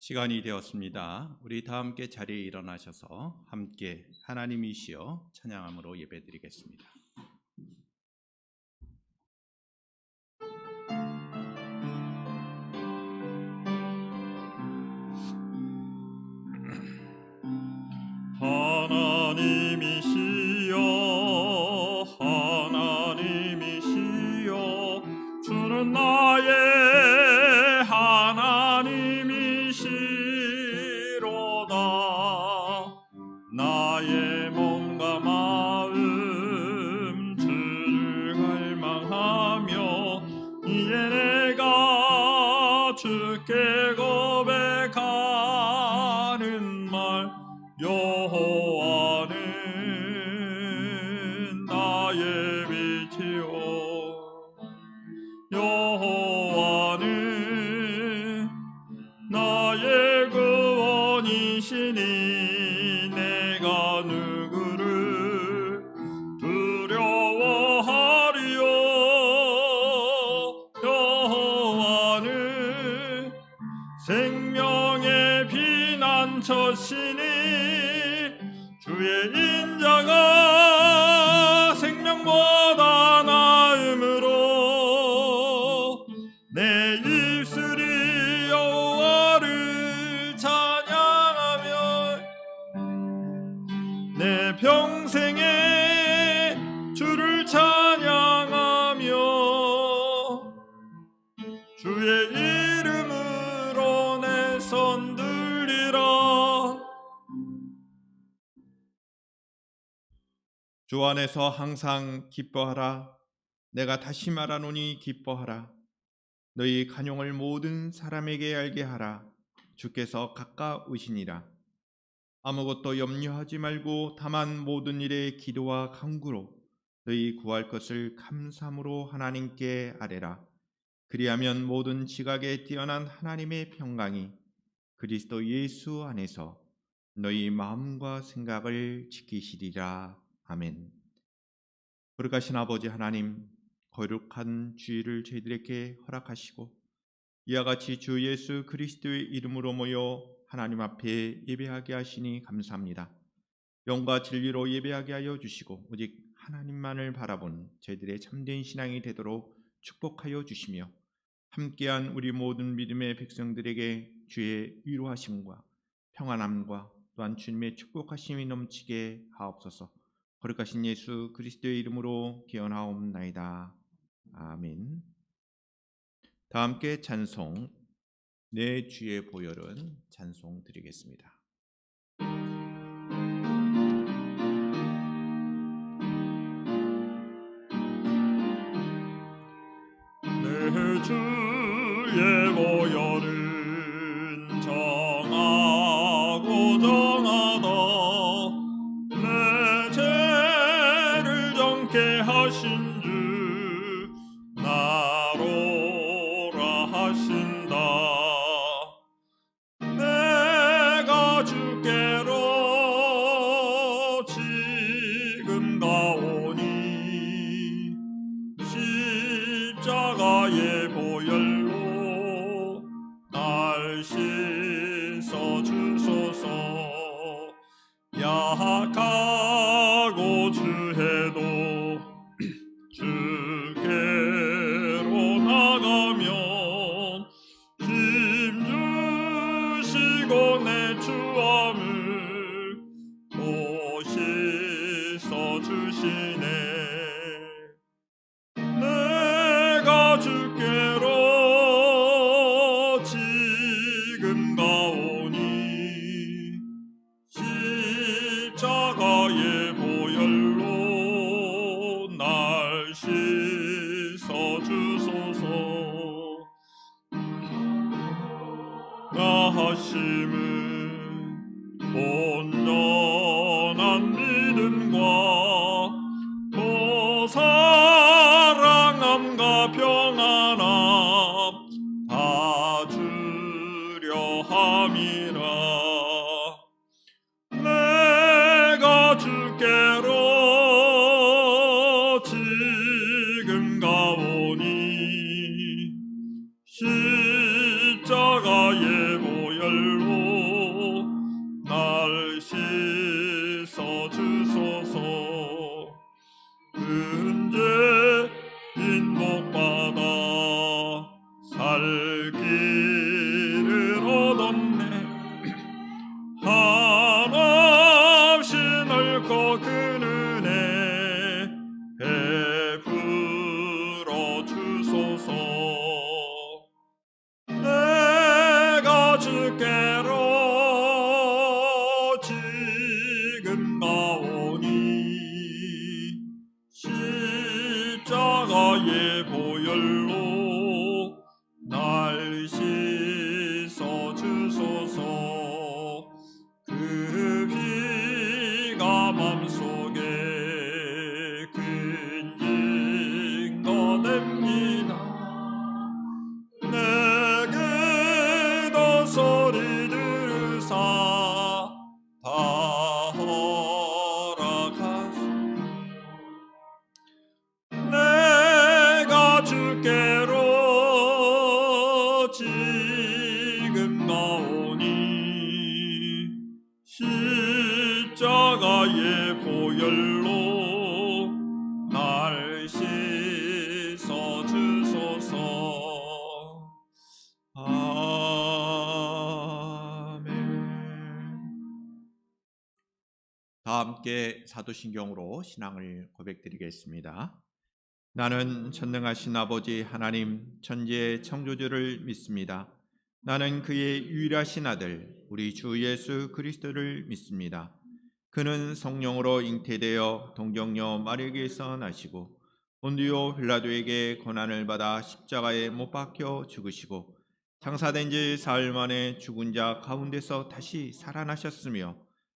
시간이 되었습니다. 우리 다 함께 자리에 일어나셔서 함께 하나님이시여 찬양함으로 예배드리겠습니다. 하나님이시여 하나님이시여 주는 나의 하나님이시로다. 나의 몸과 마음 주를 갈망하며 이제 내가 주께 고백하는 말 여호와는 나의 빛이요 여호와는 나의 구원이시니 내가 누구를 두려워하리요. 여호와는 생명의 피난처시니 주의 인자가 생명보다 나음으로 내 입술이 여호와를 찬양하며 내 평생에 주를 찬양하며 주의 이름으로 내 손 들리라. 주 안에서 항상 기뻐하라. 내가 다시 말하노니 기뻐하라. 너희 간용을 모든 사람에게 알게 하라. 주께서 가까우시니라. 아무것도 염려하지 말고 다만 모든 일에 기도와 간구로 너희 구할 것을 감사함으로 하나님께 아뢰라. 그리하면 모든 지각에 뛰어난 하나님의 평강이 그리스도 예수 안에서 너희 마음과 생각을 지키시리라. 아멘. 거룩하신 아버지 하나님, 거룩한 주일을 저희들에게 허락하시고 이와 같이 주 예수 그리스도의 이름으로 모여 하나님 앞에 예배하게 하시니 감사합니다. 영과 진리로 예배하게 하여 주시고 오직 하나님만을 바라본 저희들의 참된 신앙이 되도록 축복하여 주시며 함께한 우리 모든 믿음의 백성들에게 주의 위로하심과 평안함과 또한 주님의 축복하심이 넘치게 하옵소서. 거룩하신 예수 그리스도의 이름으로 기원하옵나이다. 아멘. 다 함께 찬송 내 주의 보혈은 찬송 드리겠습니다. 내 주의 보혈은 정하고 정하다. 내 죄를 정케 하신 주 나로라 하신다. 내가 주께로 지금 가오니 십자가의 보혈로 날 씻어 주소서. 약하고 주해도 주께로 나가면 힘 주시고 내 주함을 또 씻어 주시네. 내가 주께로 지금 가오니 십자가의 보혈로 날 씻어 주소서. 나 하심은 온전한 믿음과 또 사랑함과 평안함 다 주려 함이라. 내가 주께로 지금 가오니 십자가의 보혈로 십자가의 보혈로 날 씻어 주소서. 그 피가 맘속에 큰 증거 됩니다. 내게 더 소리 들으사 다 허락하소. 내가 주께로 지금 가오니 십자가의 보혈로 날 씻어 주소서. 아멘. 다 함께 사도신경으로 신앙을 고백드리겠습니다. 나는 전능하신 아버지 하나님 천지의 창조주를 믿습니다. 나는 그의 유일하신 아들 우리 주 예수 그리스도를 믿습니다. 그는 성령으로 잉태되어 동정녀 마리아에게서 나시고 본디오 빌라도에게 고난을 받아 십자가에 못 박혀 죽으시고 장사된 지 사흘 만에 죽은 자 가운데서 다시 살아나셨으며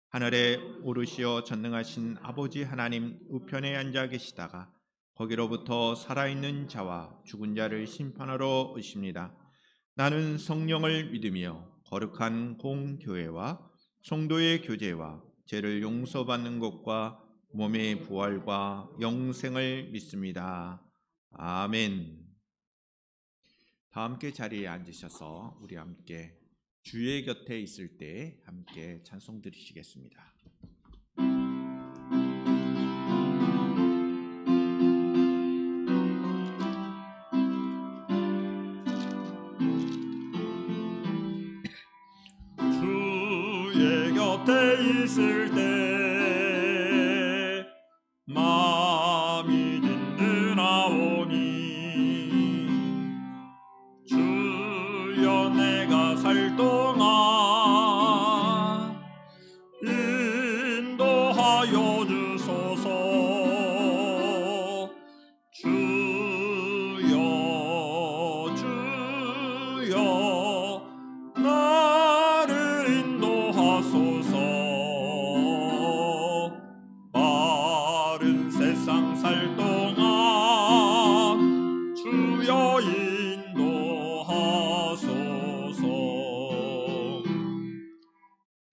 하늘에 오르시어 전능하신 아버지 하나님 우편에 앉아 계시다가 거기로부터 살아있는 자와 죽은 자를 심판하러 오십니다. 나는 성령을 믿으며 거룩한 공교회와 성도의 교제와 죄를 용서받는 것과 몸의 부활과 영생을 믿습니다. 아멘. 다 함께 자리에 앉으셔서 우리 함께 주의 곁에 있을 때 함께 찬송 드리시겠습니다. 주의 곁에 있을 때 마음이 든든하오니 주여 내가 살 동안 인도하여 주소서. 주여 주여 나를 인도하소서. 바른 세상 살 동안 주여 인도하소서.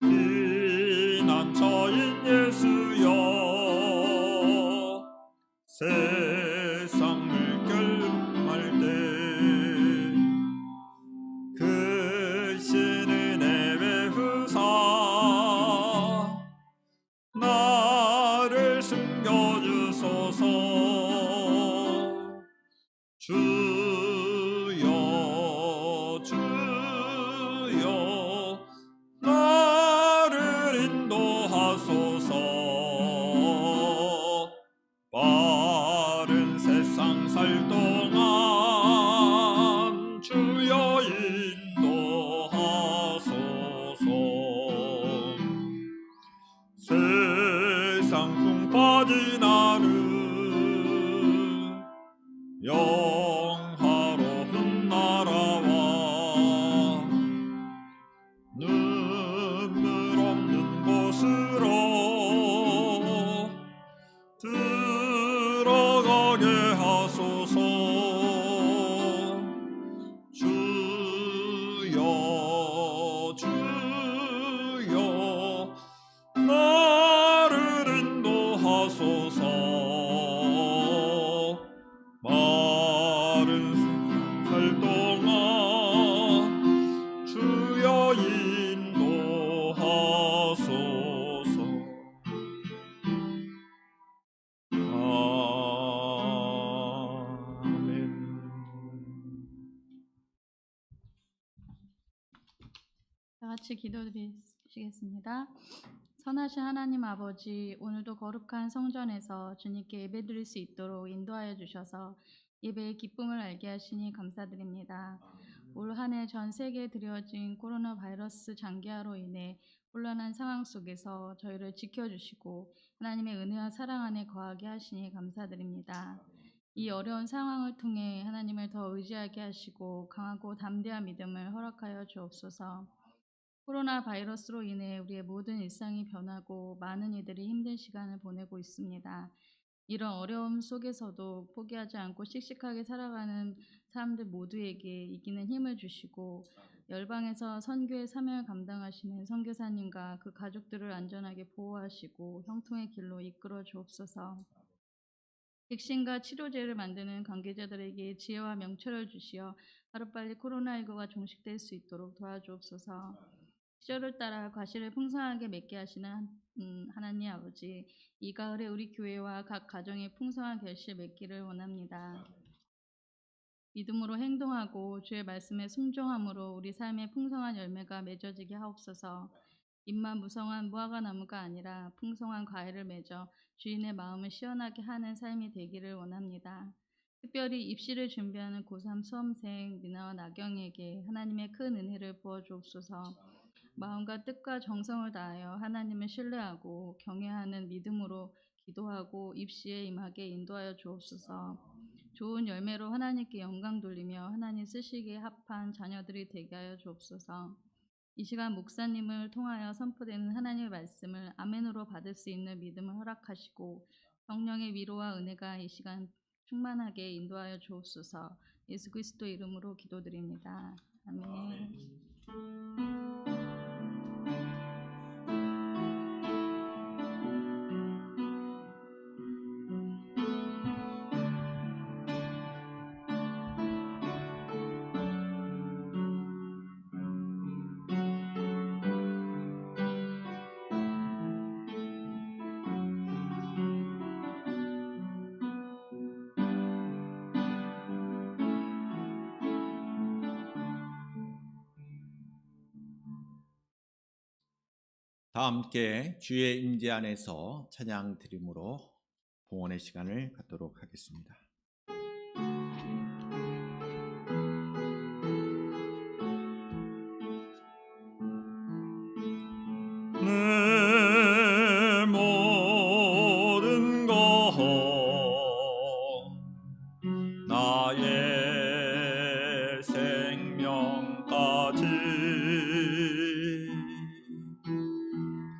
피난처인 예수여 세상 물결할 때 그 신은 내외 후사 나를 숨겨주소서. 주여 주여 나를 인도하소서. 바른 세상 살 동안 주여 인도하소서. 세상 풍 빠진 하루 영화로운 나라와 눈물 없는 곳으로 들어가게 하소서. 주여 주여 나를 인도하소서. 마른 살 동안 주여 인도하소서. 다 같이 기도드리시겠습니다. 선하신 하나님 아버지, 오늘도 거룩한 성전에서 주님께 예배드릴 수 있도록 인도하여 주셔서 예배의 기쁨을 알게 하시니 감사드립니다. 올 한 해 전 세계에 드려진 코로나 바이러스 장기화로 인해 혼란한 상황 속에서 저희를 지켜주시고 하나님의 은혜와 사랑 안에 거하게 하시니 감사드립니다. 이 어려운 상황을 통해 하나님을 더 의지하게 하시고 강하고 담대한 믿음을 허락하여 주옵소서. 코로나 바이러스로 인해 우리의 모든 일상이 변하고 많은 이들이 힘든 시간을 보내고 있습니다. 이런 어려움 속에서도 포기하지 않고 씩씩하게 살아가는 사람들 모두에게 이기는 힘을 주시고 열방에서 선교의 사명을 감당하시는 선교사님과 그 가족들을 안전하게 보호하시고 형통의 길로 이끌어 주옵소서. 백신과 치료제를 만드는 관계자들에게 지혜와 명철을 주시어 하루빨리 코로나19가 종식될 수 있도록 도와주옵소서. 시절을 따라 과실을 풍성하게 맺게 하시는 하나님 아버지, 이 가을에 우리 교회와 각 가정에 풍성한 결실 맺기를 원합니다. 믿음으로 행동하고 주의 말씀에 순종함으로 우리 삶에 풍성한 열매가 맺어지게 하옵소서. 잎만 무성한 무화과 나무가 아니라 풍성한 과일을 맺어 주인의 마음을 시원하게 하는 삶이 되기를 원합니다. 특별히 입시를 준비하는 고3 수험생 미나와 나경에게 하나님의 큰 은혜를 부어 주옵소서. 마음과 뜻과 정성을 다하여 하나님을 신뢰하고 경외하는 믿음으로 기도하고 입시에 임하게 인도하여 주옵소서. 좋은 열매로 하나님께 영광 돌리며 하나님 쓰시기에 합한 자녀들이 되게 하여 주옵소서. 이 시간 목사님을 통하여 선포되는 하나님의 말씀을 아멘으로 받을 수 있는 믿음을 허락하시고 성령의 위로와 은혜가 이 시간 충만하게 인도하여 주옵소서. 예수 그리스도 이름으로 기도드립니다. 아멘. 다 함께 주의 임재 안에서 찬양 드림으로 봉헌의 시간을 갖도록 하겠습니다. 내 모든 것 나의 생명까지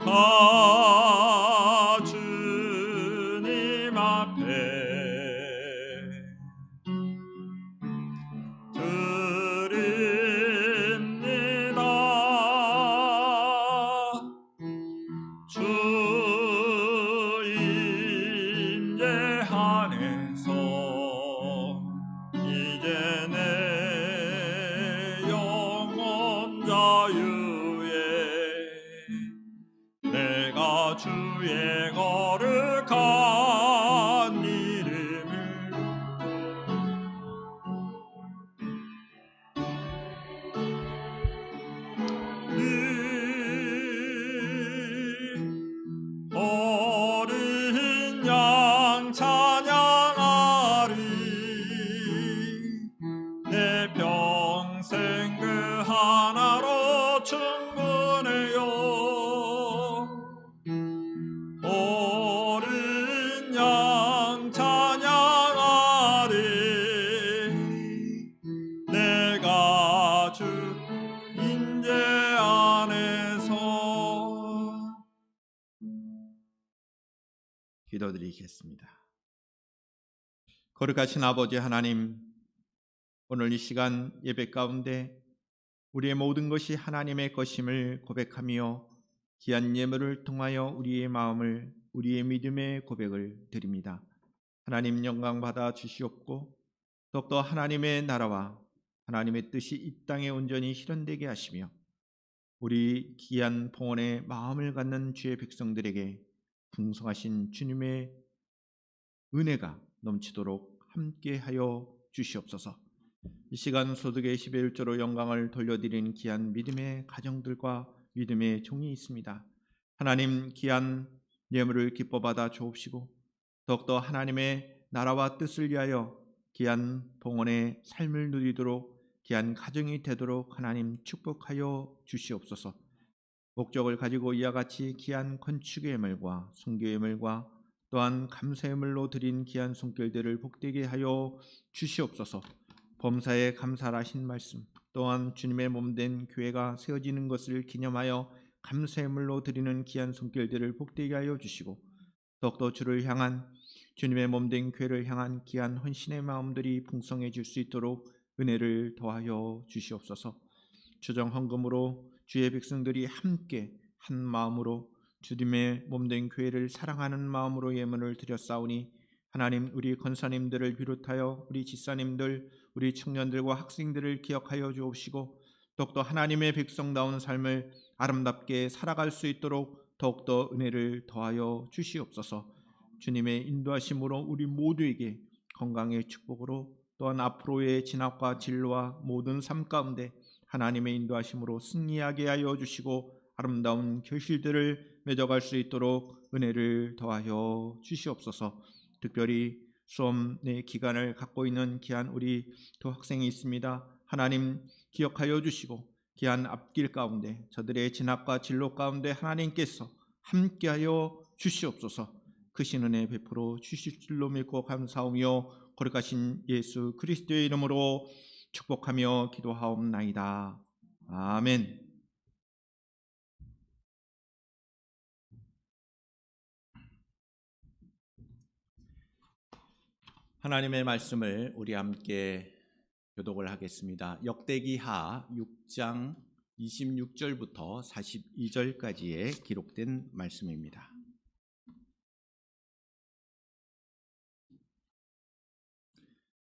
다 주님 앞에 드립니다. 주 임재 안에서 이제 내 영혼 자유에 내가 주의 거룩한 이름을 어린 양 찬양하리. 내 평생 그 하나로 충분해요. 어린 양 찬양하리. 내가 주 임재 안에서. 기도드리겠습니다. 거룩하신 아버지 하나님, 오늘 이 시간 예배 가운데 우리의 모든 것이 하나님의 것임을 고백하며 귀한 예물을 통하여 우리의 마음을, 우리의 믿음의 고백을 드립니다. 하나님 영광 받아 주시옵고 더욱더 하나님의 나라와 하나님의 뜻이 이 땅에 온전히 실현되게 하시며 우리 귀한 봉헌의 마음을 갖는 주의 백성들에게 풍성하신 주님의 은혜가 넘치도록 함께하여 주시옵소서. 이 시간 소득의 10의 1조로 영광을 돌려드리는 귀한 믿음의 가정들과 믿음의 종이 있습니다. 하나님 귀한 예물을 기뻐 받아 주옵시고 더욱더 하나님의 나라와 뜻을 위하여 귀한 봉헌의 삶을 누리도록 귀한 가정이 되도록 하나님 축복하여 주시옵소서. 목적을 가지고 이와 같이 귀한 건축의 예물과 선교의 예물과 또한 감사의물로 드린 귀한 손길들을 복되게 하여 주시옵소서. 범사에 감사하신 말씀, 또한 주님의 몸된 교회가 세워지는 것을 기념하여 감사의물로 드리는 귀한 손길들을 복되게 하여 주시고, 더욱더 주를 향한, 주님의 몸된 교회를 향한 귀한 헌신의 마음들이 풍성해질 수 있도록 은혜를 더하여 주시옵소서. 주정 헌금으로 주의 백성들이 함께 한 마음으로 주님의 몸된 교회를 사랑하는 마음으로 예물을 드렸사오니, 하나님, 우리 권사님들을 비롯하여 우리 집사님들, 우리 청년들과 학생들을 기억하여 주옵시고, 더욱더 하나님의 백성다운 삶을 아름답게 살아갈 수 있도록 더욱더 은혜를 더하여 주시옵소서. 주님의 인도하심으로 우리 모두에게 건강의 축복으로, 또한 앞으로의 진학과 진로와 모든 삶 가운데 하나님의 인도하심으로 승리하게 하여 주시고, 아름다운 결실들을 맺어갈 수 있도록 은혜를 더하여 주시옵소서. 특별히 수험의 기간을 갖고 있는 귀한 우리 두 학생이 있습니다. 하나님 기억하여 주시고, 귀한 앞길 가운데 저들의 진학과 진로 가운데 하나님께서 함께하여 주시옵소서. 크신 은혜 베풀어 주실 줄로 믿고 감사하며 거룩하신 예수 그리스도의 이름으로 축복하며 기도하옵나이다. 아멘. 하나님의 말씀을 우리 함께 교독을 하겠습니다. 역대기하 6장 26절부터 42절까지의 기록된 말씀입니다.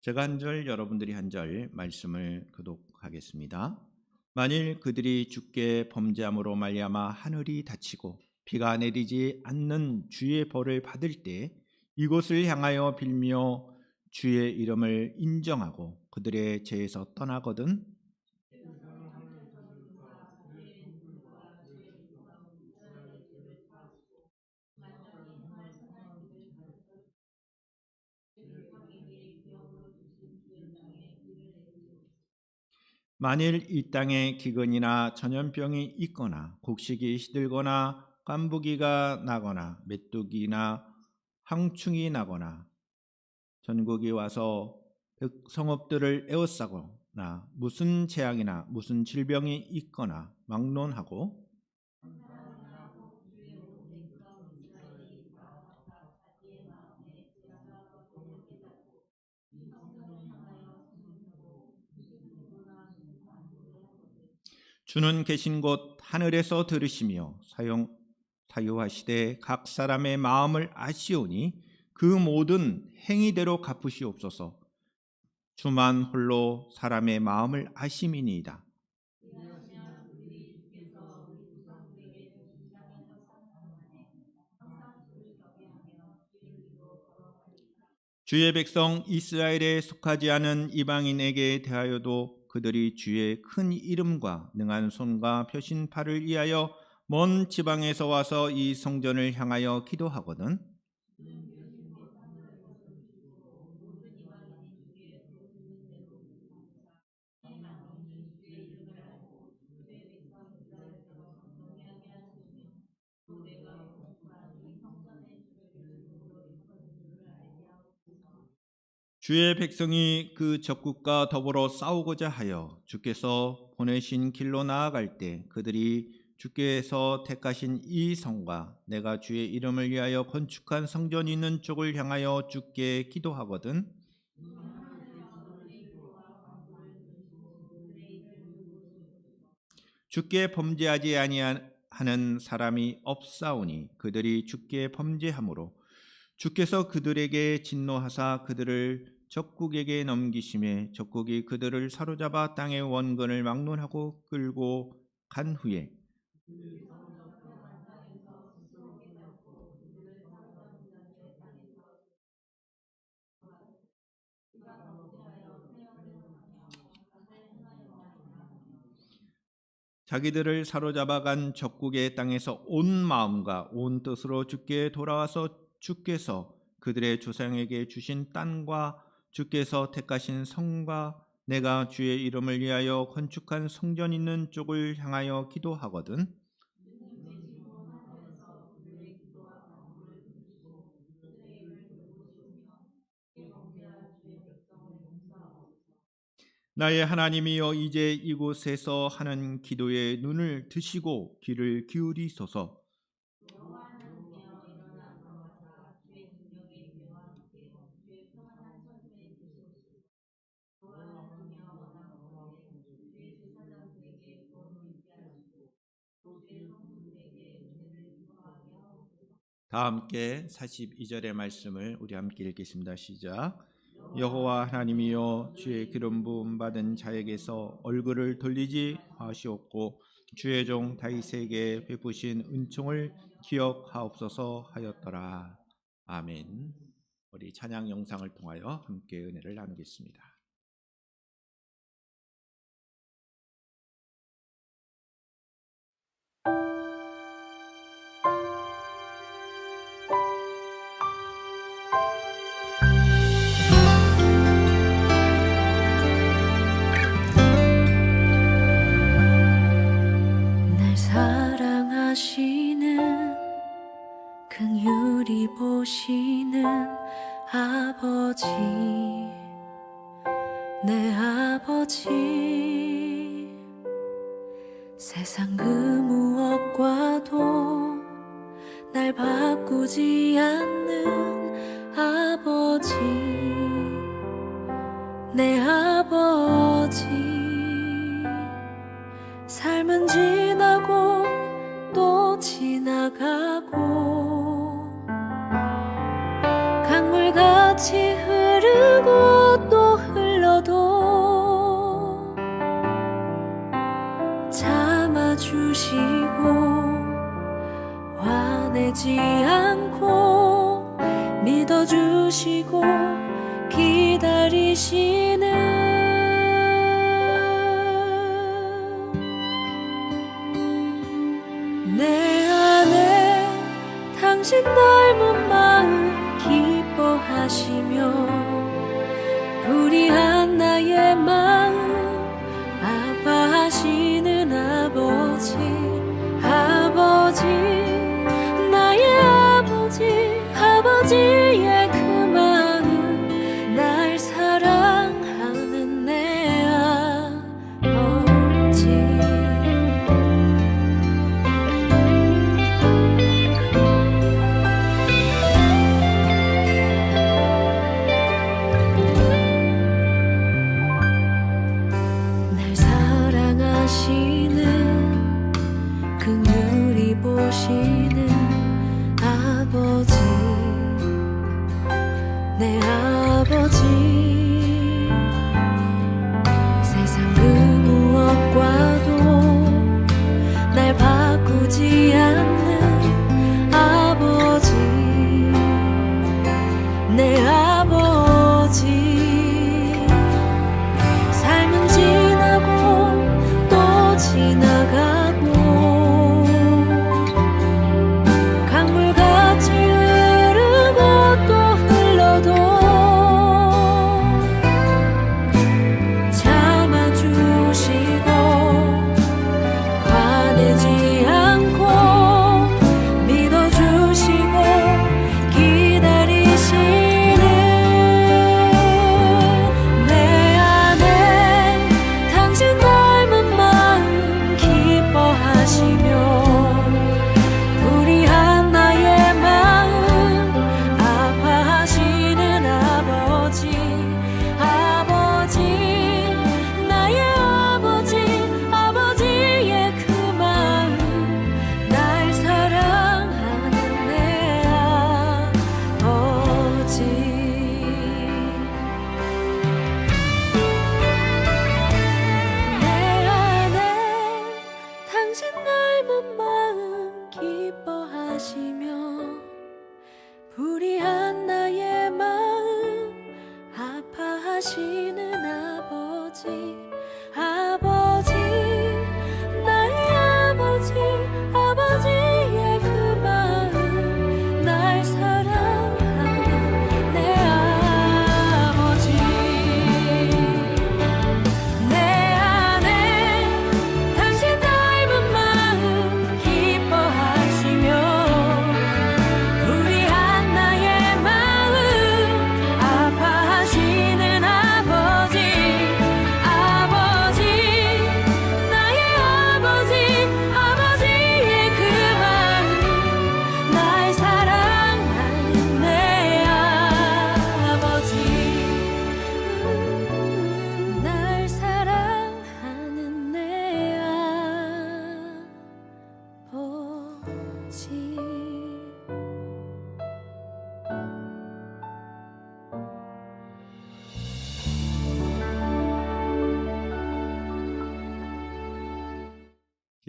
제가 한 절, 여러분들이 한 절 말씀을 교독하겠습니다. 만일 그들이 주께 범죄함으로 말미암아 하늘이 닫히고 비가 내리지 않는 주의 벌을 받을 때 이곳을 향하여 빌며 주의 이름을 인정하고 그들의 죄에서 떠나거든 만일 이 땅에 기근이나 전염병이 있거나 곡식이 시들거나 깐부기가 나거나 메뚜기나 항충이 나거나 전국이 와서 성읍들을 에워싸거나 무슨 재앙이나 무슨 질병이 있거나 막론하고 주는 계신 곳 하늘에서 들으시며 사유하시되 각 사람의 마음을 아시오니 그 모든 행위대로 갚으시옵소서. 주만 홀로 사람의 마음을 아심이니이다. 주의 백성 이스라엘에 속하지 않은 이방인에게 대하여도 그들이 주의 큰 이름과 능한 손과 펴신 팔을 위하여 먼 지방에서 와서 이 성전을 향하여 기도하거든 주의 백성이 그 적국과 더불어 싸우고자 하여 주께서 보내신 길로 나아갈 때 그들이 주께서 택하신 이 성과 내가 주의 이름을 위하여 건축한 성전이 있는 쪽을 향하여 주께 기도하거든 주께 범죄하지 아니하는 사람이 없사오니 그들이 주께 범죄함으로 주께서 그들에게 진노하사 그들을 적국에게 넘기심에 적국이 그들을 사로잡아 땅의 원근을 막론하고 끌고 간 후에 자기들을 사로잡아 간 적국의 땅에서 온 마음과 온 뜻으로 주께 돌아와서 주께서 그들의 조상에게 주신 땅과 주께서 택하신 성과 내가 주의 이름을 위하여 건축한 성전 있는 쪽을 향하여 기도하거든 나의 하나님이여 이제 이곳에서 하는 기도에 눈을 드시고 귀를 기울이소서. 다 함께 42절의 말씀을 우리 함께 읽겠습니다. 시작. 여호와 하나님이여 주의 기름 부음 받은 자에게서 얼굴을 돌리지 마시옵고 주의 종 다윗에게 베푸신 은총을 기억하옵소서 하였더라. 아멘. 우리 찬양 영상을 통하여 함께 은혜를 나누겠습니다. 사랑하시는 긍휼히 보시는 아버지, 내 아버지, 세상 그 무엇과도 날 바꾸지 않는 아버지, 내 아버지. 삶은 지나고 또 지나가고 강물같이 흐르고 또 흘러도 참아주시고 화내지 않고 믿어주시고 기다리시는 내 안에 당신 닮은 마음 기뻐하시며 불의한 나의 마음 아파하시는 아버지, 아버지, 나의 아버지, 아버지의 그 마음 날 사랑하는 내 아버지. 긍휼히 보시는 아버지, 내 아버지, 세상 그 무엇과도 날 바꾸지 않는 아버지, 내 아버지. 삶은 지나고 또 지나가고 강물같이 흐르고 또 흘러도 참아주시고 화내지 않고 믿어주시고 기다리시는 내 안에 당신 닮은 마음 기뻐하시며 불의한 나의 마음 아파하시는 아버지, 아버지, 나의 아버지, 아버지의 그 마음 날 사랑하는 내 아버지. 내 안에 당신 닮은 마음 기뻐하시며 불의한 나의 마음 아파하시는 아버지, 아버지, 나의 아버지, 아버지의 그 마음 날 사랑하는 내 아버지. 내 안에 당신 닮은 마음 기뻐하시며 불의한 나의 마음 아파하시는 아버지,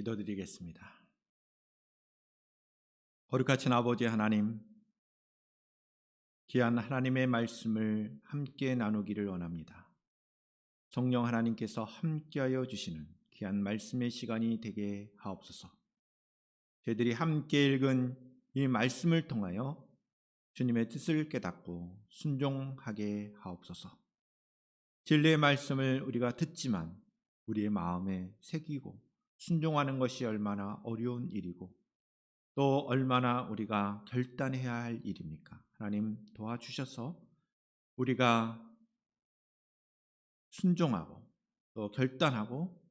기도드리겠습니다. 거룩하신 아버지 하나님, 귀한 하나님의 말씀을 함께 나누기를 원합니다. 성령 하나님께서 함께하여 주시는 귀한 말씀의 시간이 되게 하옵소서. 저희들이 함께 읽은 이 말씀을 통하여 주님의 뜻을 깨닫고 순종하게 하옵소서. 진리의 말씀을 우리가 듣지만 우리의 마음에 새기고 순종하는 것이 얼마나 어려운 일이고 또 얼마나 우리가 결단해야 할 일입니까? 하나님 도와주셔서 우리가 순종하고 또 결단하고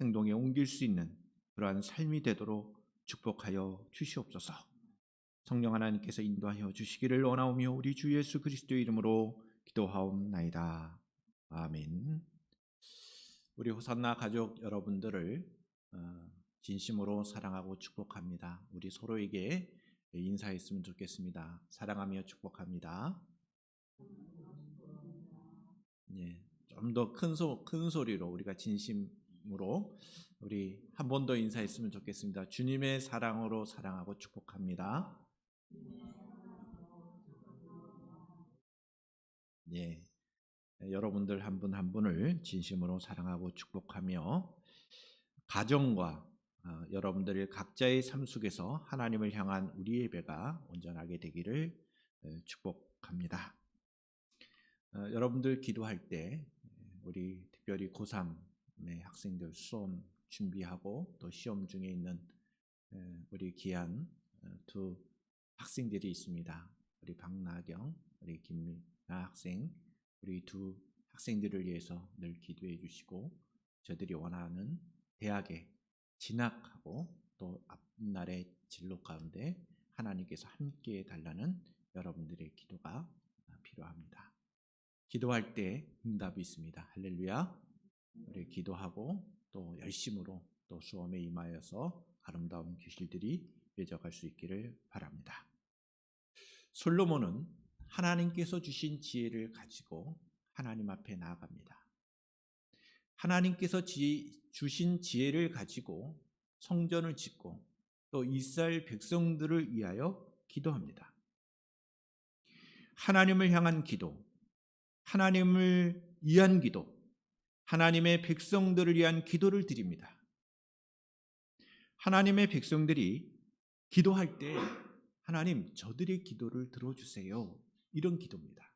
행동에 옮길 수 있는 그러한 삶이 되도록 축복하여 주시옵소서. 성령 하나님께서 인도하여 주시기를 원하오며 우리 주 예수 그리스도의 이름으로 기도하옵나이다. 아멘. 우리 호산나 가족 여러분들을 진심으로 사랑하고 축복합니다. 우리 서로에게 인사했으면 좋겠습니다. 사랑하며 축복합니다. 예, 좀 더 큰 소리로 우리가 진심으로 우리 한 번 더 인사했으면 좋겠습니다. 주님의 사랑으로 사랑하고 축복합니다. 예, 여러분들 한 분 한 분을 진심으로 사랑하고 축복하며 가정과 여러분들 각자의 삶 속에서 하나님을 향한 우리의 예배가 온전하게 되기를 축복합니다. 여러분들 기도할 때 우리 특별히 고3의 학생들 수험 준비하고 또 시험 중에 있는 우리 귀한 두 학생들이 있습니다. 우리 박나경, 우리 김민아 학생, 우리 두 학생들을 위해서 늘 기도해 주시고 저들이 원하는 대학에 진학하고 또 앞날의 진로 가운데 하나님께서 함께 해달라는 여러분들의 기도가 필요합니다. 기도할 때 응답이 있습니다. 할렐루야. 우리 기도하고 또 열심으로 또 수험에 임하여서 아름다운 교실들이 맺어갈 수 있기를 바랍니다. 솔로몬은 하나님께서 주신 지혜를 가지고 하나님 앞에 나아갑니다. 하나님께서 주신 지혜를 가지고 성전을 짓고 또 이스라엘 백성들을 위하여 기도합니다. 하나님을 향한 기도, 하나님을 위한 기도, 하나님의 백성들을 위한 기도를 드립니다. 하나님의 백성들이 기도할 때 하나님 저들의 기도를 들어주세요. 이런 기도입니다.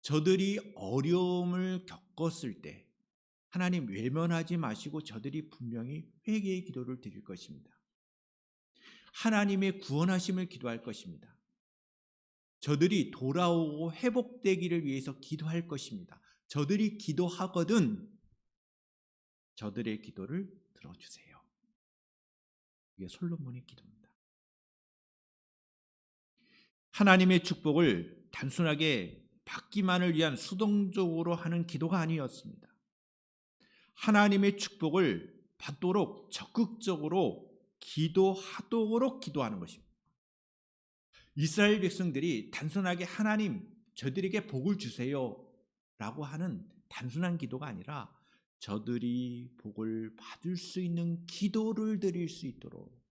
저들이 어려움을 겪었을 때 하나님 외면하지 마시고 저들이 분명히 회개의 기도를 드릴 것입니다. 하나님의 구원하심을 기도할 것입니다. 저들이 돌아오고 회복되기를 위해서 기도할 것입니다. 저들이 기도하거든 저들의 기도를 들어주세요. 이게 솔로몬의 기도입니다. 하나님의 축복을 단순하게 받기만을 위한 수동적으로 하는 기도가 아니었습니다. 하나님의 축복을 받도록 적극적으로 기도하도록 기도하는 것입니다. 이스라엘 백성들이 단순하게 하나님 저들에게 복을 주세요 라고 하는 단순한 기도가 아니라 저들이 복을 받을 수 있는 기도를 드릴 수 있도록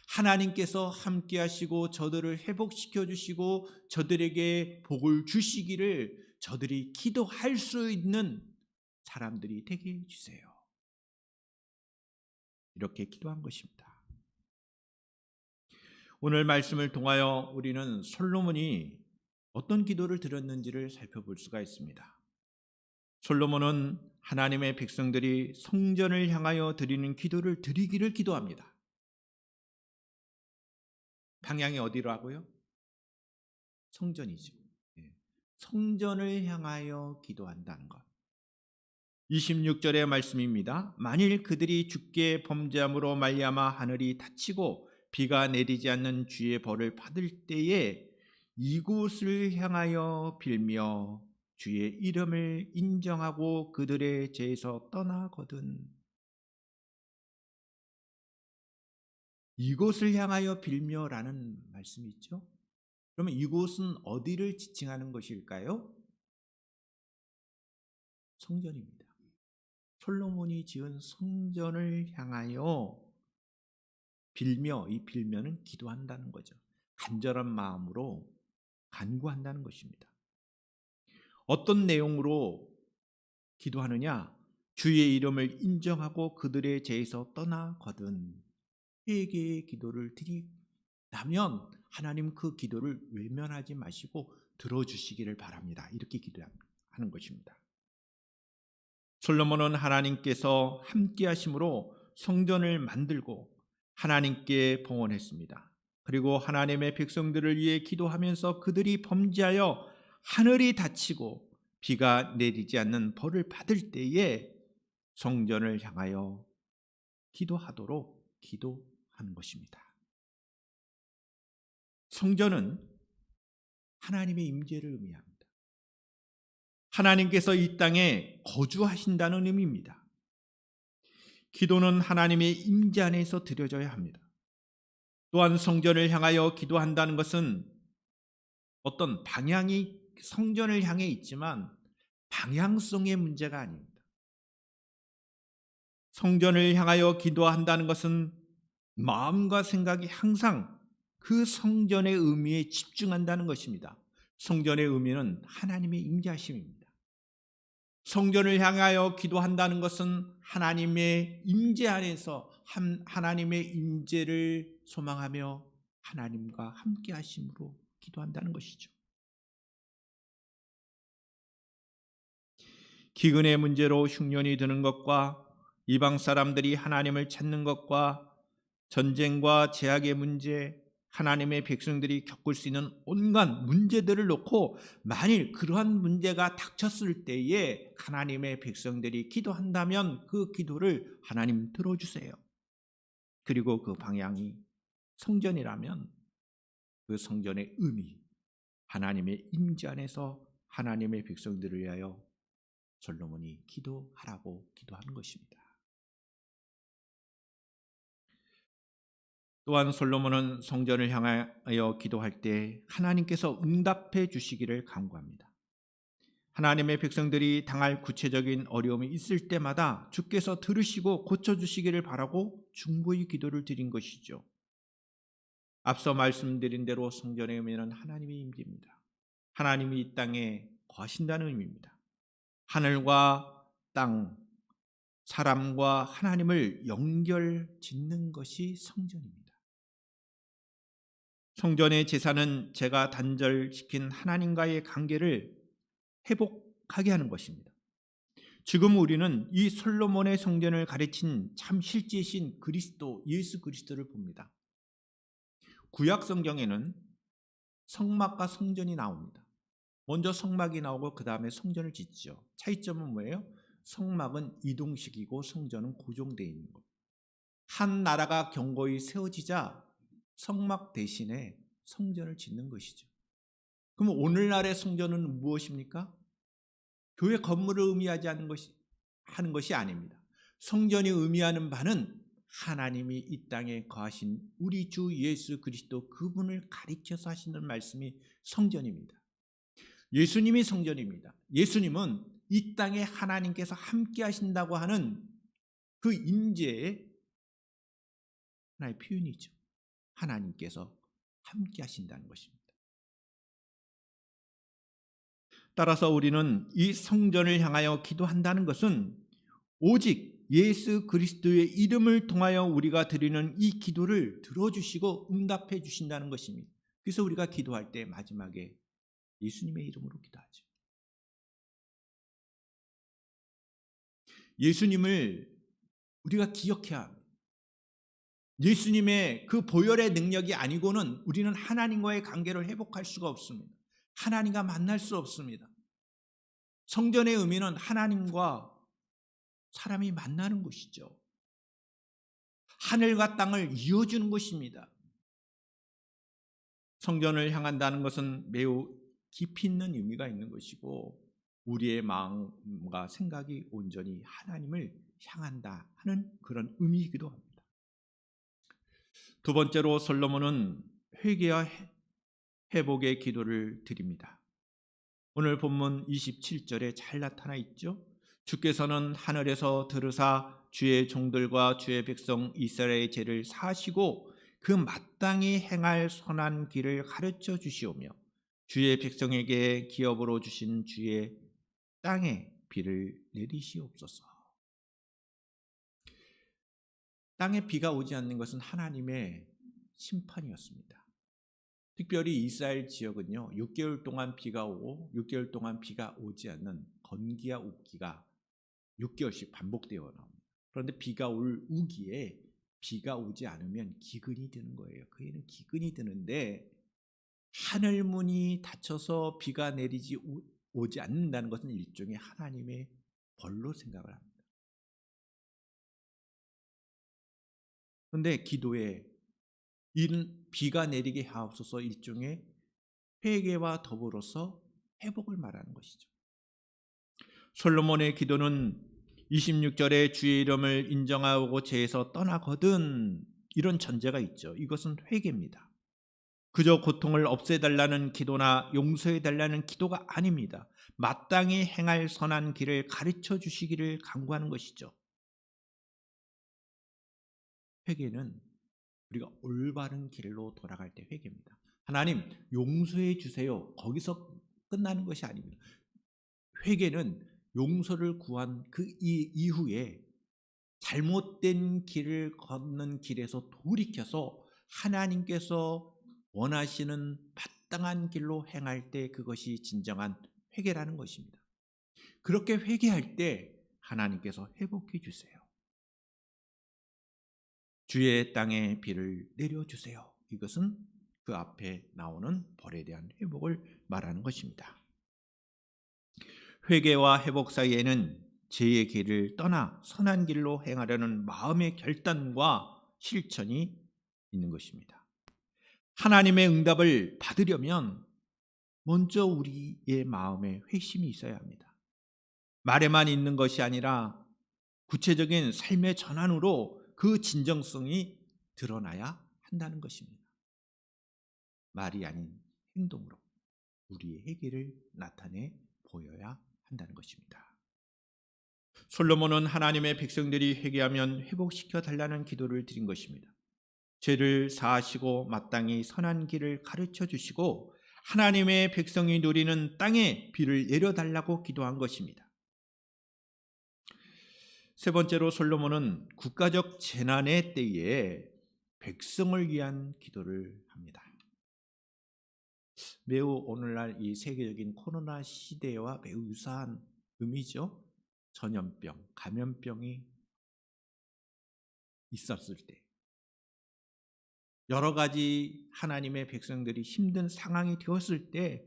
하나님께서 함께 하시고 저들을 회복시켜 주시고 저들에게 복을 주시기를 저들이 기도할 수 있는 사람들이 되게 해주세요. 이렇게 기도한 것입니다. 오늘 말씀을 통하여 우리는 솔로몬이 어떤 기도를 드렸는지를 살펴볼 수가 있습니다. 솔로몬은 하나님의 백성들이 성전을 향하여 드리는 기도를 드리기를 기도합니다. 방향이 어디라고요? 성전이죠. 성전을 향하여 기도한다는 것. 26절의 말씀입니다. 만일 그들이 주께 범죄함으로 말미암아 하늘이 닫히고 비가 내리지 않는 주의 벌을 받을 때에 이곳을 향하여 빌며 주의 이름을 인정하고 그들의 죄에서 떠나거든. 이곳을 향하여 빌며라는 말씀이 있죠. 그러면 이곳은 어디를 지칭하는 것일까요? 성전입니다. 솔로몬이 지은 성전을 향하여 빌며, 이 빌면은 기도한다는 거죠. 간절한 마음으로 간구한다는 것입니다. 어떤 내용으로 기도하느냐? 주의 이름을 인정하고 그들의 죄에서 떠나거든 회개의 기도를 드린다면 하나님 그 기도를 외면하지 마시고 들어주시기를 바랍니다. 이렇게 기도하는 것입니다. 솔로몬은 하나님께서 함께 하심으로 성전을 만들고 하나님께 봉헌했습니다. 그리고 하나님의 백성들을 위해 기도하면서 그들이 범죄하여 하늘이 닫히고 비가 내리지 않는 벌을 받을 때에 성전을 향하여 기도하도록 기도하는 것입니다. 성전은 하나님의 임재를 의미합니다. 하나님께서 이 땅에 거주하신다는 의미입니다. 기도는 하나님의 임재 안에서 드려져야 합니다. 또한 성전을 향하여 기도한다는 것은 어떤 방향이 성전을 향해 있지만 방향성의 문제가 아닙니다. 성전을 향하여 기도한다는 것은 마음과 생각이 항상 그 성전의 의미에 집중한다는 것입니다. 성전의 의미는 하나님의 임재하심입니다. 성전을 향하여 기도한다는 것은 하나님의 임재 안에서 하나님의 임재를 소망하며 하나님과 함께 하심으로 기도한다는 것이죠. 기근의 문제로 흉년이 드는 것과 이방 사람들이 하나님을 찾는 것과 전쟁과 제약의 문제, 하나님의 백성들이 겪을 수 있는 온갖 문제들을 놓고 만일 그러한 문제가 닥쳤을 때에 하나님의 백성들이 기도한다면 그 기도를 하나님 들어주세요. 그리고 그 방향이 성전이라면 그 성전의 의미, 하나님의 임재 안에서 하나님의 백성들을 위하여 솔로몬이 기도하라고 기도하는 것입니다. 또한 솔로몬은 성전을 향하여 기도할 때 하나님께서 응답해 주시기를 간구합니다. 하나님의 백성들이 당할 구체적인 어려움이 있을 때마다 주께서 들으시고 고쳐주시기를 바라고 중보의 기도를 드린 것이죠. 앞서 말씀드린 대로 성전의 의미는 하나님의 임재입니다. 하나님이 이 땅에 거하신다는 의미입니다. 하늘과 땅, 사람과 하나님을 연결짓는 것이 성전입니다. 성전의 제사는 제가 단절시킨 하나님과의 관계를 회복하게 하는 것입니다. 지금 우리는 이 솔로몬의 성전을 가르친 참 실제신 그리스도, 예수 그리스도를 봅니다. 구약 성경에는 성막과 성전이 나옵니다. 먼저 성막이 나오고 그 다음에 성전을 짓죠. 차이점은 뭐예요? 성막은 이동식이고 성전은 고정되어 있는 것. 한 나라가 견고히 세워지자 성막 대신에 성전을 짓는 것이죠. 그럼 오늘날의 성전은 무엇입니까? 교회 건물을 의미하지 않는 하는 것이 아닙니다. 성전이 의미하는 바는 하나님이 이 땅에 거하신 우리 주 예수 그리스도 그분을 가리켜서 하시는 말씀이 성전입니다. 예수님이 성전입니다. 예수님은 이 땅에 하나님께서 함께 하신다고 하는 그 임재의 하나의 표현이죠. 하나님께서 함께 하신다는 것입니다. 따라서 우리는 이 성전을 향하여 기도한다는 것은 오직 예수 그리스도의 이름을 통하여 우리가 드리는 이 기도를 들어주시고 응답해 주신다는 것입니다. 그래서 우리가 기도할 때 마지막에 예수님의 이름으로 기도하죠. 예수님을 우리가 기억해야 합니다. 예수님의 그 보혈의 능력이 아니고는 우리는 하나님과의 관계를 회복할 수가 없습니다. 하나님과 만날 수 없습니다. 성전의 의미는 하나님과 사람이 만나는 곳이죠. 하늘과 땅을 이어주는 것입니다. 성전을 향한다는 것은 매우 깊이 있는 의미가 있는 것이고 우리의 마음과 생각이 온전히 하나님을 향한다 하는 그런 의미이기도 합니다. 두 번째로 솔로몬은 회개와 회복의 기도를 드립니다. 오늘 본문 27절에 잘 나타나 있죠. 주께서는 하늘에서 들으사 주의 종들과 주의 백성 이스라엘의 죄를 사하시고 그 마땅히 행할 선한 길을 가르쳐 주시오며 주의 백성에게 기업으로 주신 주의 땅에 비를 내리시옵소서. 땅에 비가 오지 않는 것은 하나님의 심판이었습니다. 특별히 이스라엘 지역은요, 6개월 동안 비가 오고 6개월 동안 비가 오지 않는 건기와 우기가 6개월씩 반복되어 나옵니다. 그런데 비가 올 우기에 비가 오지 않으면 기근이 드는 거예요. 그에는 기근이 드는데 하늘문이 닫혀서 비가 내리지 오지 않는다는 것은 일종의 하나님의 벌로 생각을 합니다. 그런데 기도에 이는 비가 내리게 하옵소서 일종의 회개와 더불어서 회복을 말하는 것이죠. 솔로몬의 기도는 26절에 주의 이름을 인정하고 죄에서 떠나거든, 이런 전제가 있죠. 이것은 회개입니다. 그저 고통을 없애달라는 기도나 용서해달라는 기도가 아닙니다. 마땅히 행할 선한 길을 가르쳐 주시기를 간구하는 것이죠. 회개는 우리가 올바른 길로 돌아갈 때 회개입니다. 하나님 용서해 주세요, 거기서 끝나는 것이 아닙니다. 회개는 용서를 구한 그 이후에 잘못된 길을 걷는 길에서 돌이켜서 하나님께서 원하시는 마땅한 길로 행할 때 그것이 진정한 회개라는 것입니다. 그렇게 회개할 때 하나님께서 회복해 주세요. 주의 땅에 비를 내려주세요. 이것은 그 앞에 나오는 벌에 대한 회복을 말하는 것입니다. 회개와 회복 사이에는 죄의 길을 떠나 선한 길로 행하려는 마음의 결단과 실천이 있는 것입니다. 하나님의 응답을 받으려면 먼저 우리의 마음에 회심이 있어야 합니다. 말에만 있는 것이 아니라 구체적인 삶의 전환으로 그 진정성이 드러나야 한다는 것입니다. 말이 아닌 행동으로 우리의 회개를 나타내 보여야 한다는 것입니다. 솔로몬은 하나님의 백성들이 회개하면 회복시켜 달라는 기도를 드린 것입니다. 죄를 사하시고 마땅히 선한 길을 가르쳐 주시고 하나님의 백성이 누리는 땅에 비를 내려달라고 기도한 것입니다. 세 번째로 솔로몬은 국가적 재난의 때에 백성을 위한 기도를 합니다. 매우 오늘날 이 세계적인 코로나 시대와 매우 유사한 의미죠. 전염병, 감염병이 있었을 때 여러 가지 하나님의 백성들이 힘든 상황이 되었을 때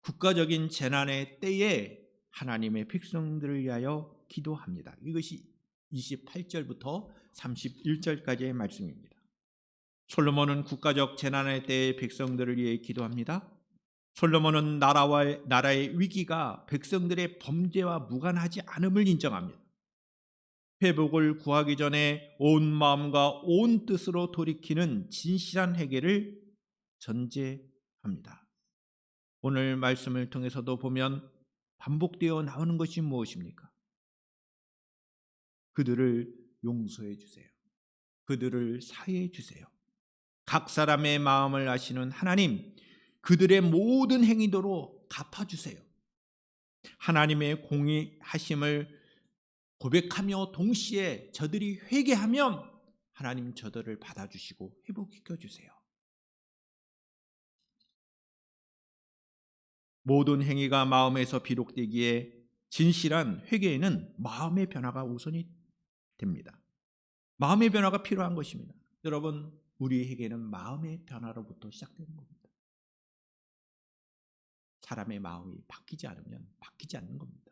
국가적인 재난의 때에 하나님의 백성들을 위하여 기도합니다. 이것이 28절부터 31절까지의 말씀입니다. 솔로몬은 국가적 재난의 때에 백성들을 위해 기도합니다. 솔로몬은 나라의 위기가 백성들의 범죄와 무관하지 않음을 인정합니다. 회복을 구하기 전에 온 마음과 온 뜻으로 돌이키는 진실한 회개를 전제합니다. 오늘 말씀을 통해서도 보면 반복되어 나오는 것이 무엇입니까? 그들을 용서해 주세요. 그들을 사해해 주세요. 각 사람의 마음을 아시는 하나님, 그들의 모든 행위도로 갚아주세요. 하나님의 공의하심을 고백하며 동시에 저들이 회개하면 하나님 저들을 받아주시고 회복시켜 주세요. 모든 행위가 마음에서 비롯되기에 진실한 회개에는 마음의 변화가 우선이 됩니다. 마음의 변화가 필요한 것입니다. 여러분, 우리의 회개는 마음의 변화로부터 시작되는 겁니다. 사람의 마음이 바뀌지 않으면 바뀌지 않는 겁니다.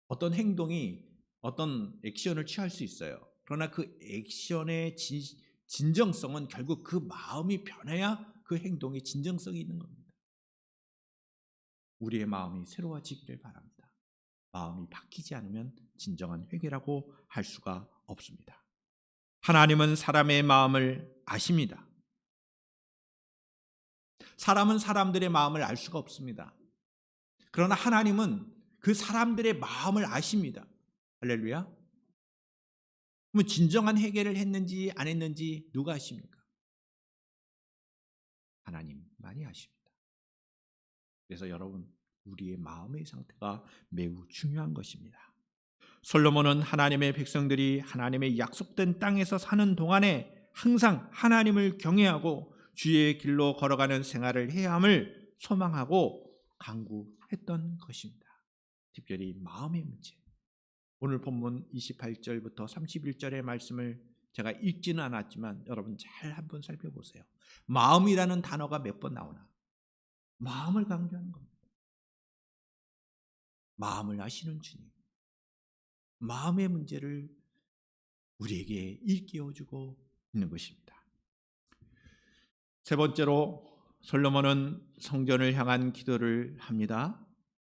어떤 행동이 어떤 액션을 취할 수 있어요. 그러나 그 액션의 진정성은 결국 그 마음이 변해야 그 행동의 진정성이 있는 겁니다. 우리의 마음이 새로워지기를 바랍니다. 마음이 바뀌지 않으면 진정한 회개라고 할 수가 없습니다. 하나님은 사람의 마음을 아십니다. 사람은 사람들의 마음을 알 수가 없습니다. 그러나 하나님은 그 사람들의 마음을 아십니다. 할렐루야. 그러면 진정한 해결을 했는지 안 했는지 누가 아십니까? 하나님만이 아십니다. 그래서 여러분, 우리의 마음의 상태가 매우 중요한 것입니다. 솔로몬은 하나님의 백성들이 하나님의 약속된 땅에서 사는 동안에 항상 하나님을 경외하고 주의 길로 걸어가는 생활을 해야 함을 소망하고 간구했던 것입니다. 특별히 마음의 문제. 오늘 본문 28절부터 31절의 말씀을 제가 읽지는 않았지만 여러분 잘 한번 살펴보세요. 마음이라는 단어가 몇 번 나오나? 마음을 강조하는 겁니다. 마음을 아시는 주님, 마음의 문제를 우리에게 일깨워주고 있는 것입니다. 세 번째로 솔로몬은 성전을 향한 기도를 합니다.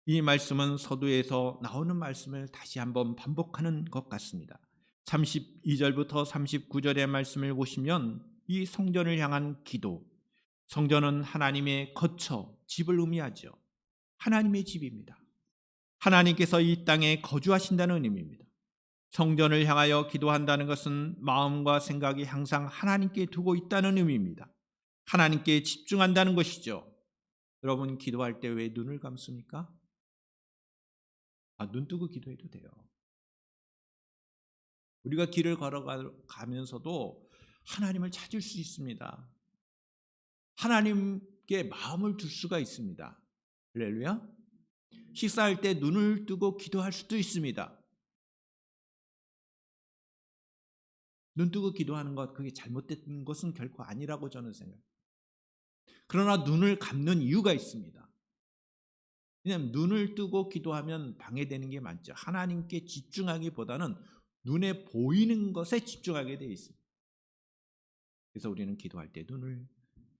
이 말씀은 서두에서 나오는 말씀을 다시 한번 반복하는 것 같습니다. 32절부터 39절의 말씀을 보시면 이 성전을 향한 기도, 성전은 하나님의 거처, 집을 의미하죠. 하나님의 집입니다. 하나님께서 이 땅에 거주하신다는 의미입니다. 성전을 향하여 기도한다는 것은 마음과 생각이 항상 하나님께 두고 있다는 의미입니다. 하나님께 집중한다는 것이죠. 여러분, 기도할 때 왜 눈을 감습니까? 눈 뜨고 기도해도 돼요. 우리가 길을 걸어가면서도 하나님을 찾을 수 있습니다. 하나님께 마음을 둘 수가 있습니다. 할렐루야. 식사할 때 눈을 뜨고 기도할 수도 있습니다. 눈 뜨고 기도하는 것, 그게 잘못된 것은 결코 아니라고 저는 생각합니다. 그러나 눈을 감는 이유가 있습니다. 왜냐하면 눈을 뜨고 기도하면 방해되는 게 많죠. 하나님께 집중하기보다는 눈에 보이는 것에 집중하게 되어 있습니다. 그래서 우리는 기도할 때 눈을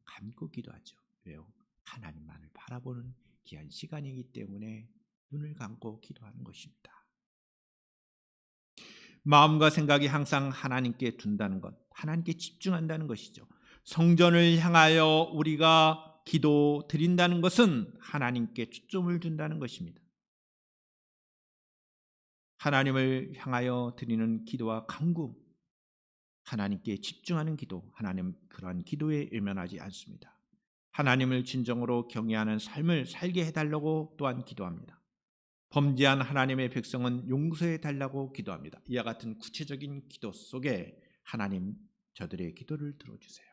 감고 기도하죠. 왜요? 하나님만을 바라보는 귀한 시간이기 때문에 눈을 감고 기도하는 것입니다. 마음과 생각이 항상 하나님께 둔다는 것, 하나님께 집중한다는 것이죠. 성전을 향하여 우리가 기도 드린다는 것은 하나님께 초점을 둔다는 것입니다. 하나님을 향하여 드리는 기도와 간구, 하나님께 집중하는 기도, 하나님 그러한 기도에 외면하지 않습니다. 하나님을 진정으로 경외하는 삶을 살게 해달라고 또한 기도합니다. 범죄한 하나님의 백성은 용서해 달라고 기도합니다. 이와 같은 구체적인 기도 속에 하나님, 저들의 기도를 들어주세요.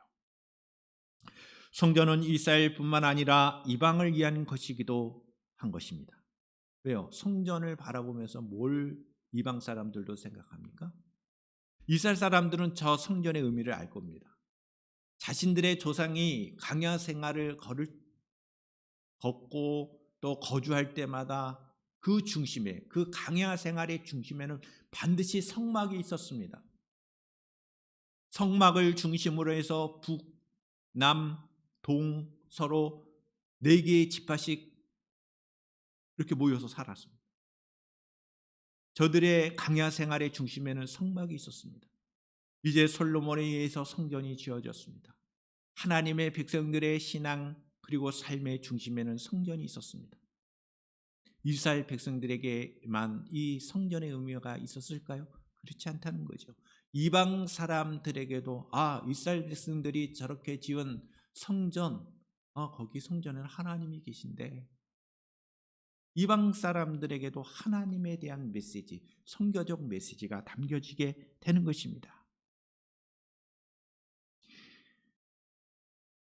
성전은 이스라엘뿐만 아니라 이방을 위한 것이기도 한 것입니다. 왜요? 성전을 바라보면서 뭘 이방 사람들도 생각합니까? 이스라엘 사람들은 저 성전의 의미를 알 겁니다. 자신들의 조상이 광야 생활을 걷고 또 거주할 때마다 그 중심에, 그 광야 생활의 중심에는 반드시 성막이 있었습니다. 성막을 중심으로 해서 북, 남, 동 서로 4개의 지파씩 이렇게 모여서 살았습니다. 저들의 광야 생활의 중심에는 성막이 있었습니다. 이제 솔로몬에 의해서 성전이 지어졌습니다. 하나님의 백성들의 신앙 그리고 삶의 중심에는 성전이 있었습니다. 이스라엘 백성들에게만 이 성전의 의미가 있었을까요? 그렇지 않다는 거죠. 이방 사람들에게도 이스라엘 백성들이 저렇게 지은 성전, 거기 성전에는 하나님이 계신데, 이방 사람들에게도 하나님에 대한 메시지, 선교적 메시지가 담겨지게 되는 것입니다.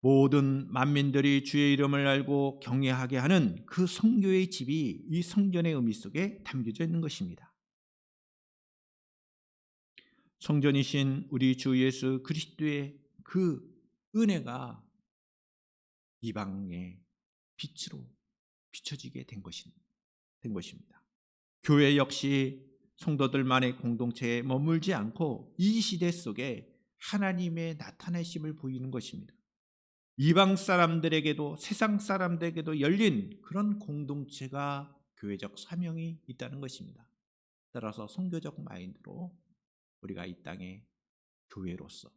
모든 만민들이 주의 이름을 알고 경외하게 하는 그 성교의 집이 이 성전의 의미 속에 담겨져 있는 것입니다. 성전이신 우리 주 예수 그리스도의 그 은혜가 이방의 빛으로 비춰지게 된 것입니다. 교회 역시 성도들만의 공동체에 머물지 않고 이 시대 속에 하나님의 나타내심을 보이는 것입니다. 이방 사람들에게도 세상 사람들에게도 열린 그런 공동체가 교회적 사명이 있다는 것입니다. 따라서 선교적 마인드로 우리가 이 땅에 교회로서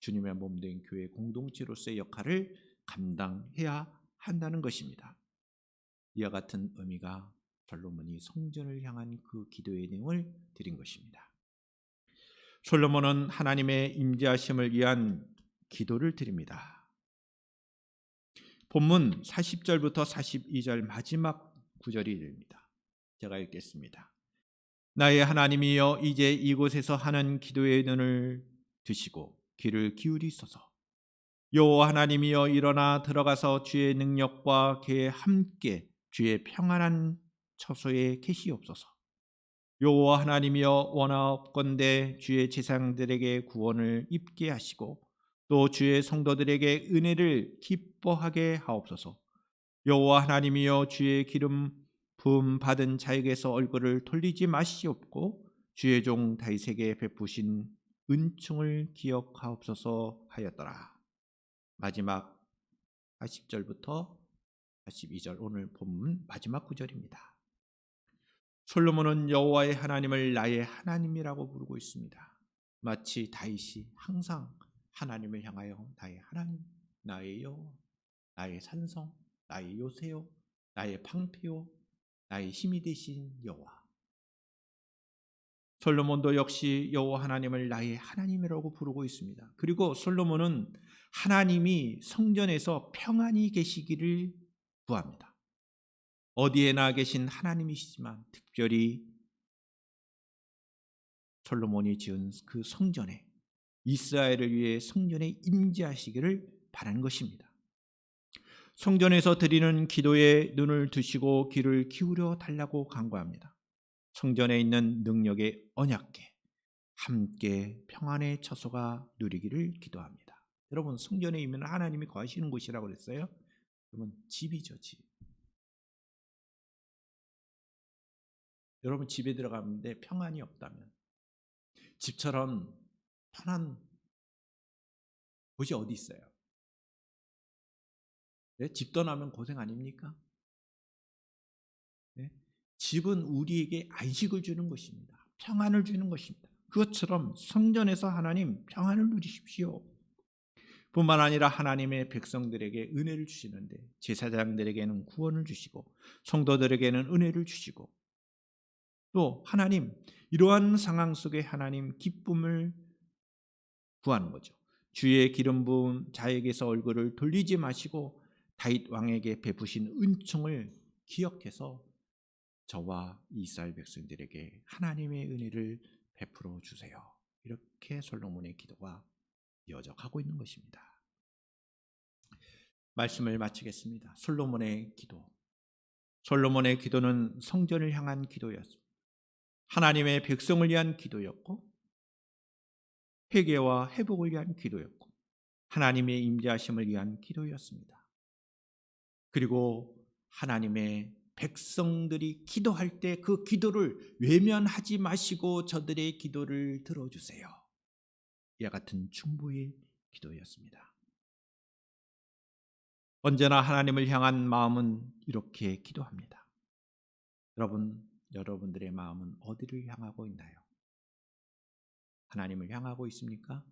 주님의 몸된 교회 공동체로서의 역할을 감당해야 한다는 것입니다. 이와 같은 의미가 솔로몬이 성전을 향한 그 기도의 내용을 드린 것입니다. 솔로몬은 하나님의 임재하심을 위한 기도를 드립니다. 본문 40절부터 42절 마지막 구절이 됩니다. 제가 읽겠습니다. 나의 하나님이여, 이제 이곳에서 하는 기도의 눈을 드시고 귀를 기울이소서. 여호와 하나님이여, 일어나 들어가서 주의 능력과 그에 함께 주의 평안한 처소에 계시옵소서. 여호와 하나님이여, 원하옵건대 주의 제사장들에게 구원을 입게 하시고 또 주의 성도들에게 은혜를 기뻐하게 하옵소서. 여호와 하나님이여, 주의 기름 부음 받은 자에게서 얼굴을 돌리지 마시옵고 주의 종 다윗에게 베푸신 은총을 기억하옵소서 하였더라. 마지막 40절부터 42절, 오늘 본문 마지막 구절입니다. 솔로몬은 여호와의 하나님을 나의 하나님이라고 부르고 있습니다. 마치 다윗이 항상 하나님을 향하여 나의 하나님, 나의 여호와, 나의 산성, 나의 요새요, 나의 방패요, 나의 힘이 되신 여호와. 솔로몬도 역시 여호와 하나님을 나의 하나님이라고 부르고 있습니다. 그리고 솔로몬은 하나님이 성전에서 평안히 계시기를 구합니다. 어디에나 계신 하나님이시지만 특별히 솔로몬이 지은 그 성전에, 이스라엘을 위해 성전에 임재하시기를 바라는 것입니다. 성전에서 드리는 기도에 눈을 두시고 귀를 기울여 달라고 간구합니다. 성전에 있는 능력의 언약궤, 함께 평안의 처소가 누리기를 기도합니다. 여러분, 성전에 있는 하나님이 거하시는 곳이라고 그랬어요. 여러분, 집이죠, 집. 여러분, 집에 들어가는데 평안이 없다면, 집처럼 편한 곳이 어디 있어요? 네? 집 떠나면 고생 아닙니까? 네? 집은 우리에게 안식을 주는 것입니다. 평안을 주는 것입니다. 그것처럼 성전에서 하나님 평안을 누리십시오. 뿐만 아니라 하나님의 백성들에게 은혜를 주시는데, 제사장들에게는 구원을 주시고 성도들에게는 은혜를 주시고, 또 하나님, 이러한 상황 속에 하나님 기쁨을 구하는 거죠. 주의 기름 부은 자에게서 얼굴을 돌리지 마시고 다윗 왕에게 베푸신 은총을 기억해서 저와 이스라엘 백성들에게 하나님의 은혜를 베풀어 주세요. 이렇게 솔로몬의 기도가 이어져 가고 있는 것입니다. 말씀을 마치겠습니다. 솔로몬의 기도. 솔로몬의 기도는 성전을 향한 기도였습니다. 하나님의 백성을 위한 기도였고, 회개와 회복을 위한 기도였고, 하나님의 임재하심을 위한 기도였습니다. 그리고 하나님의 백성들이 기도할 때 그 기도를 외면하지 마시고 저들의 기도를 들어주세요. 이와 같은 중보의 기도였습니다. 언제나 하나님을 향한 마음은 이렇게 기도합니다. 여러분들의 마음은 어디를 향하고 있나요? 하나님을 향하고 있습니까?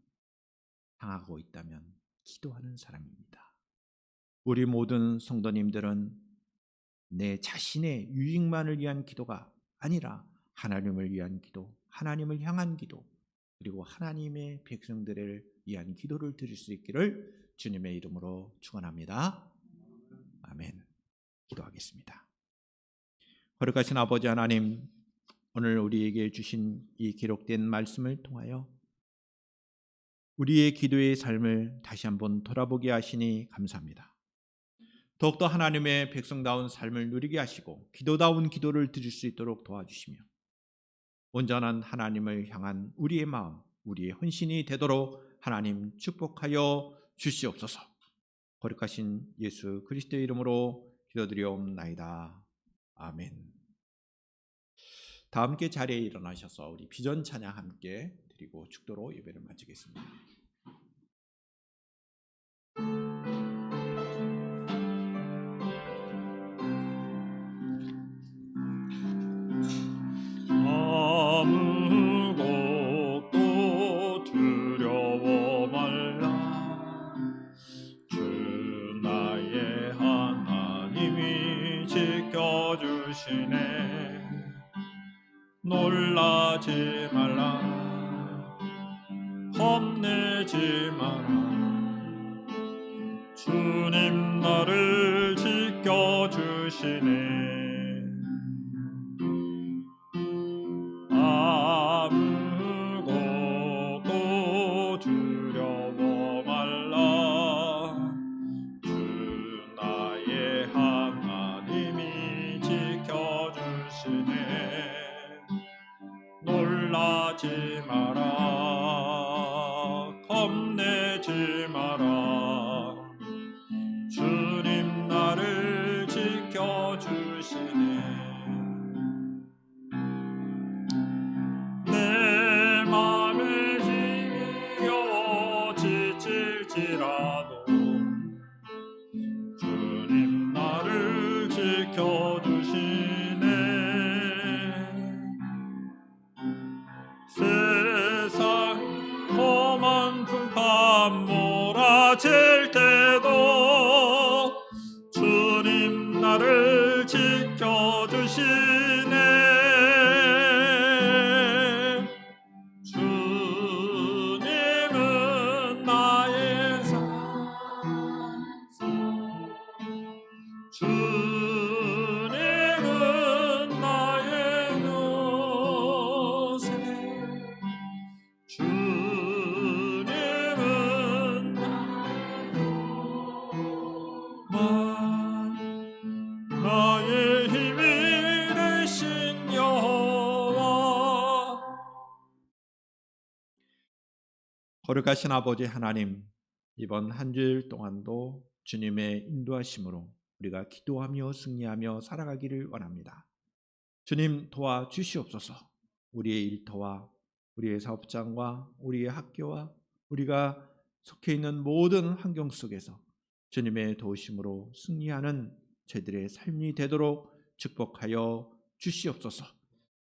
향하고 있다면 기도하는 사람입니다. 우리 모든 성도님들은 내 자신의 유익만을 위한 기도가 아니라 하나님을 위한 기도, 하나님을 향한 기도, 그리고 하나님의 백성들을 위한 기도를 드릴 수 있기를 주님의 이름으로 축원합니다. 아멘. 기도하겠습니다. 거룩하신 아버지 하나님, 오늘 우리에게 주신 이 기록된 말씀을 통하여 우리의 기도의 삶을 다시 한번 돌아보게 하시니 감사합니다. 더욱더 하나님의 백성다운 삶을 누리게 하시고 기도다운 기도를 드릴 수 있도록 도와주시며 온전한 하나님을 향한 우리의 마음, 우리의 헌신이 되도록 하나님 축복하여 주시옵소서. 거룩하신 예수 그리스도의 이름으로 기도드리옵나이다. 아멘. 다 함께 자리에 일어나셔서 우리 비전 찬양 함께 드리고 축도로 예배를 마치겠습니다. 아무것도 두려워 말라. 주 나의 하나님이 지켜주시니 지켜주시네. 놀라지 말라, 겁내지 마라. 주님 나를 지켜주시네. 아무것도 두려워 말라. 주 나의 하나님이 지켜주시네. 놀라지 마라, 겁내지 마라. 주님 나를 지켜주시네. 내 맘에 힘이 겨워 지칠지라도 주님 나를 지켜주시네. 세상 험한 풍파 몰아칠 때도 주님 나를 지켜주시네. 주님은 나의 주님은 나의 요새. 주님은 나의 힘이 되신 여호와. 거룩하신 아버지 하나님, 이번 한 주일 동안도 주님의 인도하심으로 우리가 기도하며 승리하며 살아가기를 원합니다. 주님 도와주시옵소서. 우리의 일터와 우리의 사업장과 우리의 학교와 우리가 속해 있는 모든 환경 속에서 주님의 도우심으로 승리하는 저희들의 삶이 되도록 축복하여 주시옵소서.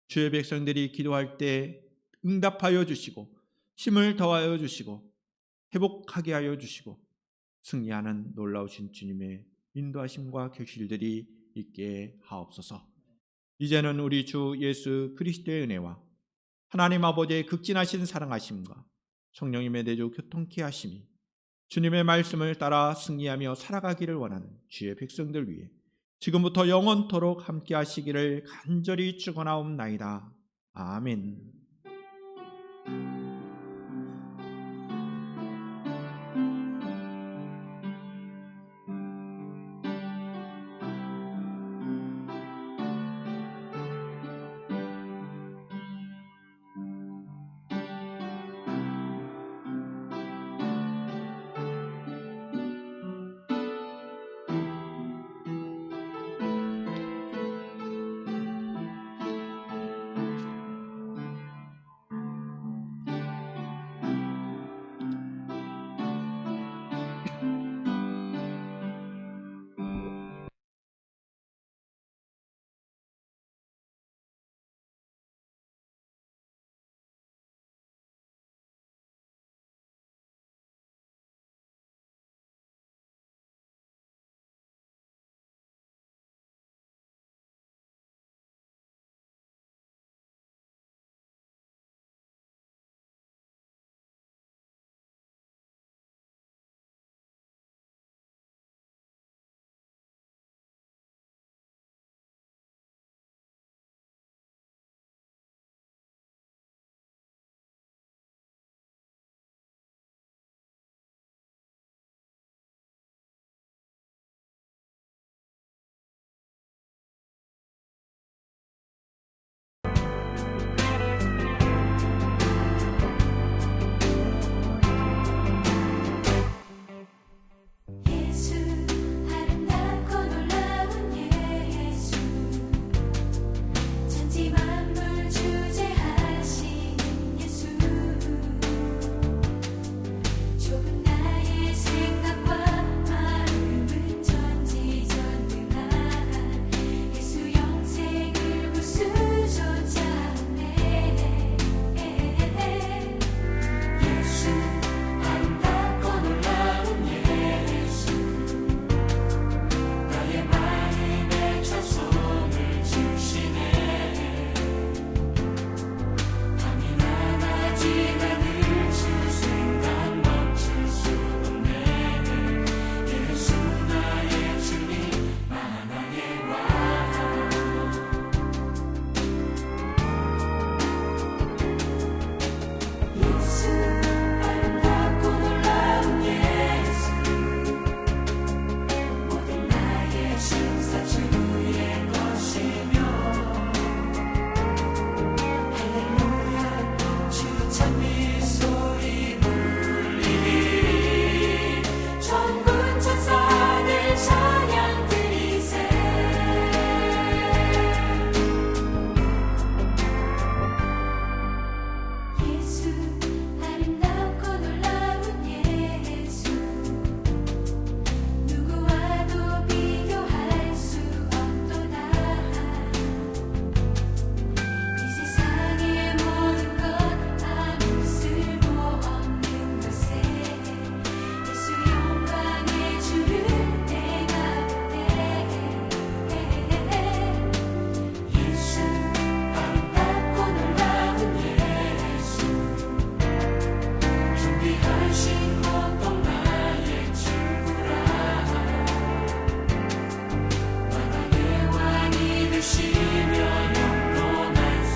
주의 백성들이 기도할 때 응답하여 주시고 힘을 더하여 주시고 회복하게 하여 주시고 승리하는 놀라우신 주님의 인도하심과 결실들이 있게 하옵소서. 이제는 우리 주 예수 그리스도의 은혜와 하나님 아버지의 극진하신 사랑하심과 성령님의 내주 교통케 하심이 주님의 말씀을 따라 승리하며 살아가기를 원하는 주의 백성들 위해 지금부터 영원토록 함께 하시기를 간절히 축원하옵나이다. 아멘.